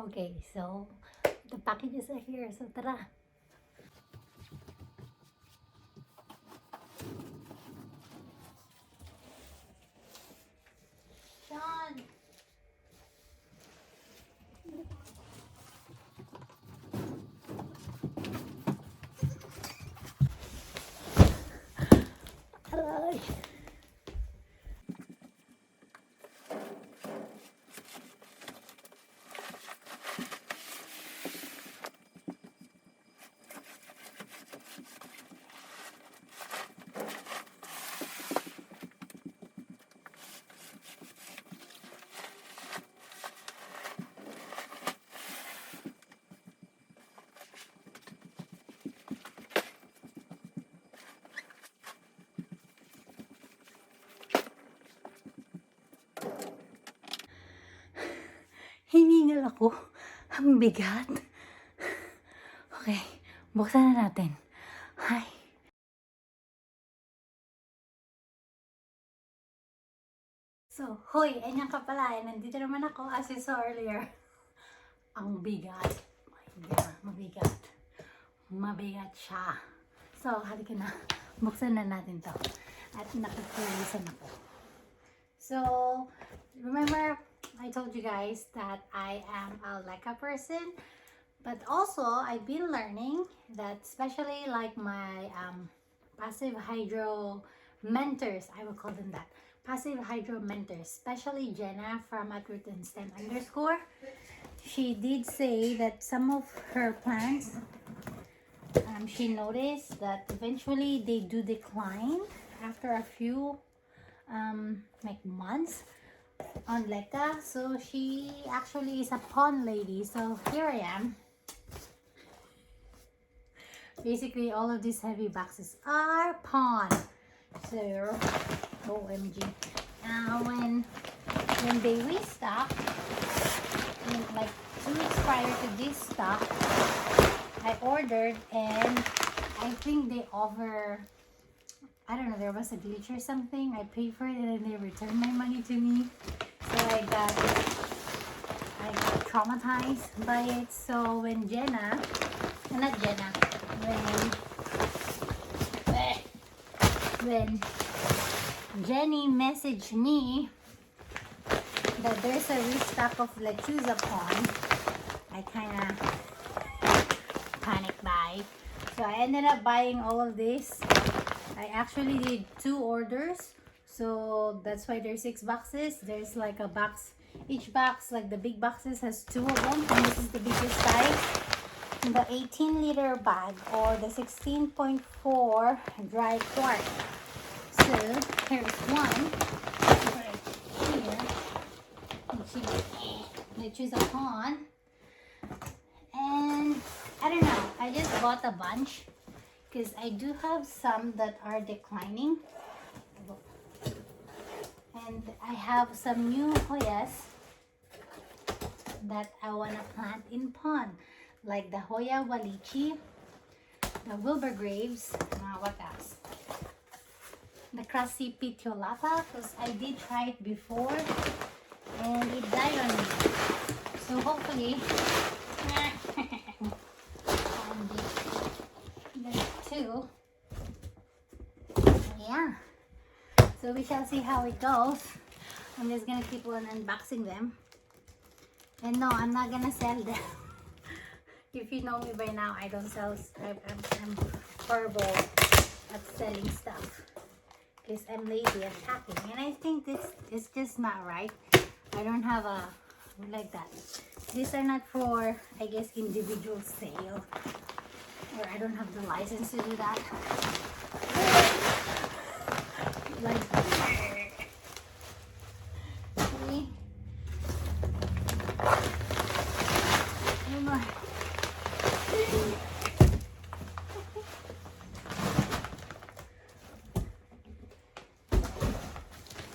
Okay, so the packages are here. So tara. Sean! Aray! Hiningal ako. Ang bigat. Okay, buksan na natin. Hi. So, hoy, anyan ka pala. Nandito naman ako as you saw earlier. Ang bigat. Yeah, mabigat. Mabigat siya. So, halika na. Buksan na natin to. At nakikilisan ako. So, remember, I told you guys that I am a LECA person. But also, I've been learning that especially like my passive hydro mentors, I will call them that. Passive hydro mentors, especially Jenna from @root and stem _ she did say that some of her plants, she noticed that eventually they do decline after a few like months on LECA. So she actually is a pond lady. So here I am. Basically, all of these heavy boxes are pond. So, OMG. When they restock, like 2 weeks prior to this stock, I ordered and I think they I don't know, there was a glitch or something. I paid for it and then they returned my money to me. So I got traumatized by it. So when when Jenny messaged me that there's a restock of LECHUZA PON, I kind of panic buy. So I ended up buying all of this. I actually did 2 orders, so that's why there's 6 boxes. There's like a box, each box, like the big boxes has 2 of them, and this is the biggest size. The 18-liter bag or the 16.4 dry quart. So here's one right here, which is LECHUZA PON. And I don't know, I just bought a bunch because I do have some that are declining. And I have some new Hoyas that I want to plant in pond. Like the Hoya Walichi, the Wilbur Graves, what else? The Crusty Petiolata, because I did try it before and it died on me. So hopefully, there's 2. Yeah. So we shall see how it goes. I'm just gonna keep on unboxing them. And no, I'm not gonna sell them. If you know me by now, I don't sell. I'm horrible at selling stuff because I'm lazy at packing, and I think this is just not right. I don't have a like that. These are not for, I guess, individual sale, or I don't have the license to do that. Like, see?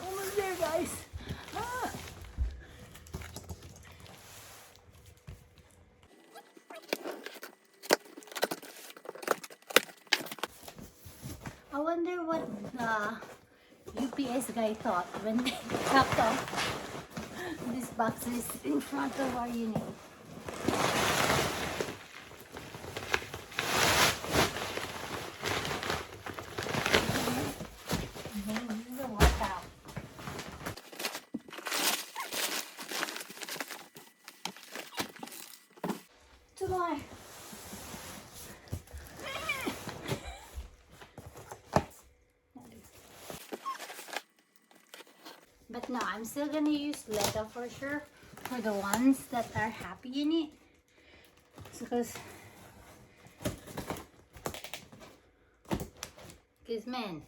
Almost there, guys. I wonder what the UPS guy thought when they dropped off these boxes in front of our unit. more. But no, I'm still gonna use Lego for sure for the ones that are happy in it. Because man,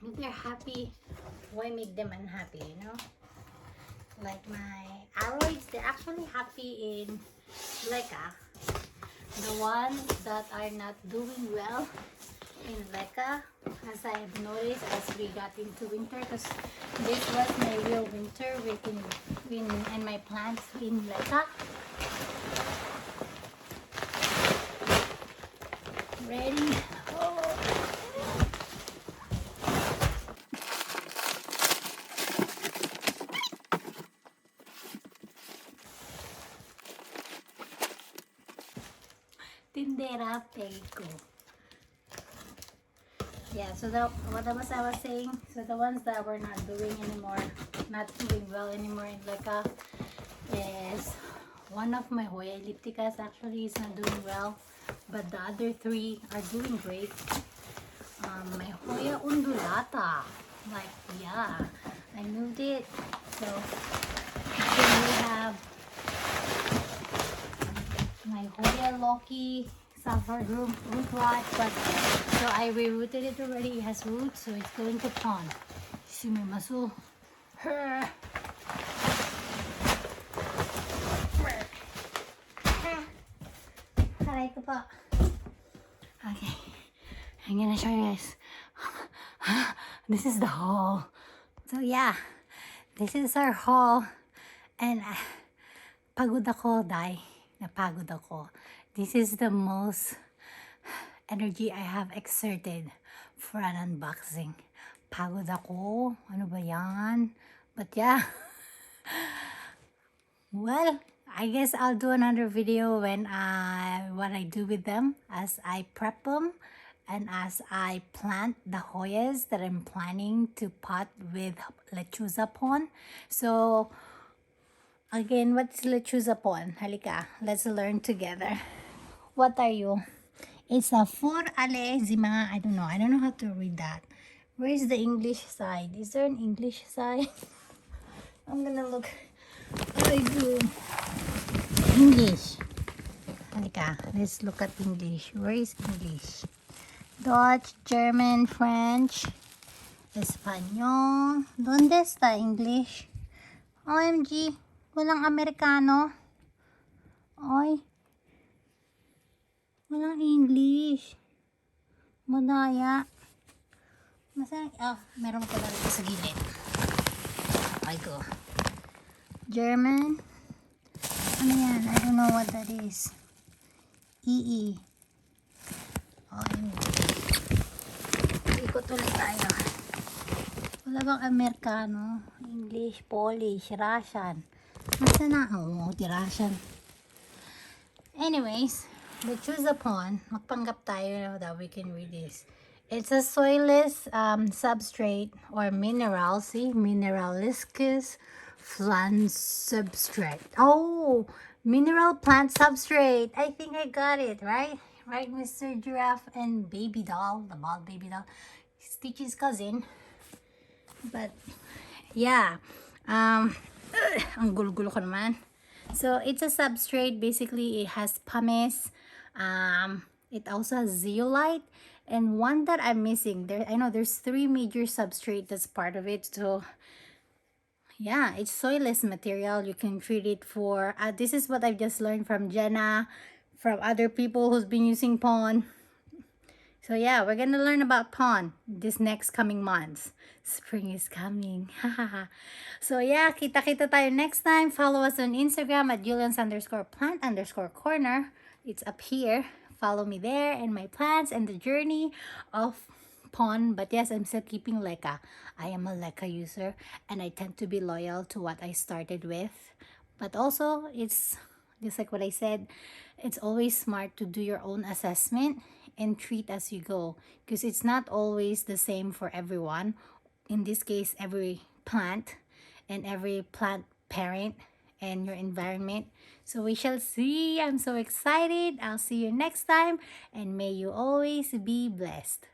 if they're happy, why make them unhappy, you know? Like my aroids, they're actually happy in Leka. The ones that are not doing well in Leka, as I have noticed as we got into winter, because this was my real winter and my plants in Leka. Ready? Oh. Tindera pego. Yeah, so what I was saying, so the ones that were not doing well anymore in Leka is one of my Hoya ellipticas actually is not doing well, but the other three are doing great. My Hoya undulata, like, yeah, I moved it. So then we have my Hoya Loki suffered root rot, but so I rerooted it already. It has roots, so it's going to pond. See my muscle? Aray ko pa. Okay, I'm gonna show you guys. This is the haul. So yeah, this is our haul, and pagod ako, napagod ako. This is the most energy I have exerted for an unboxing. Pagod ako. Ano ba yan? But yeah. Well, I guess I'll do another video when what I do with them as I prep them and as I plant the Hoyas that I'm planning to pot with Lechuza Pon. So again, what's Lechuza Pon? Halika, let's learn together. What are you? It's a I don't know how to read that. Where is the English side? Is there an English side? I'm gonna look. I do. English. Halika, let's look at English. Where is English? Dutch, German, French, Espanol. ¿Dónde está English? OMG, walang Amerikano. Oy. Walang English. Madaya. Masaya. Oh, meron pala rin sa gilid. Okay, go. German. Ano yan? I don't know what that is. EE. Ikot ulit tayo. Wala bang Amerikano? English, Polish, Russian. Masa na? Oo, di Russian. Anyways, Lechuza Pon, magpanggap tayo that we can read this. It's a soilless substrate or mineral. See, mineraliscus plant substrate. Oh, mineral plant substrate. I think I got it, right? Right, Mr. Giraffe and Baby Doll, the bald baby doll. Stitch's cousin. But, yeah. Ang gulo-gulo ko naman. So, it's a substrate. Basically, it has pumice. It also has zeolite. And one that I'm missing, I know there's 3 major substrate that's part of it. So, yeah, it's soilless material. You can treat it for, this is what I've just learned from Jenna, from other people who's been using Pon. So yeah, we're gonna learn about Pon this next coming months. Spring is coming. So yeah, kita-kita tayo next time. Follow us on Instagram at Julians_plant_corner. It's up here. Follow me there and my plants and the journey of Pon. But yes, I'm still keeping Leka. I am a Leka user and I tend to be loyal to what I started with. But also, it's just like what I said, it's always smart to do your own assessment and treat as you go, because it's not always the same for everyone. In this case, every plant and every plant parent and your environment. So we shall see. I'm so excited. I'll see you next time, and may you always be blessed.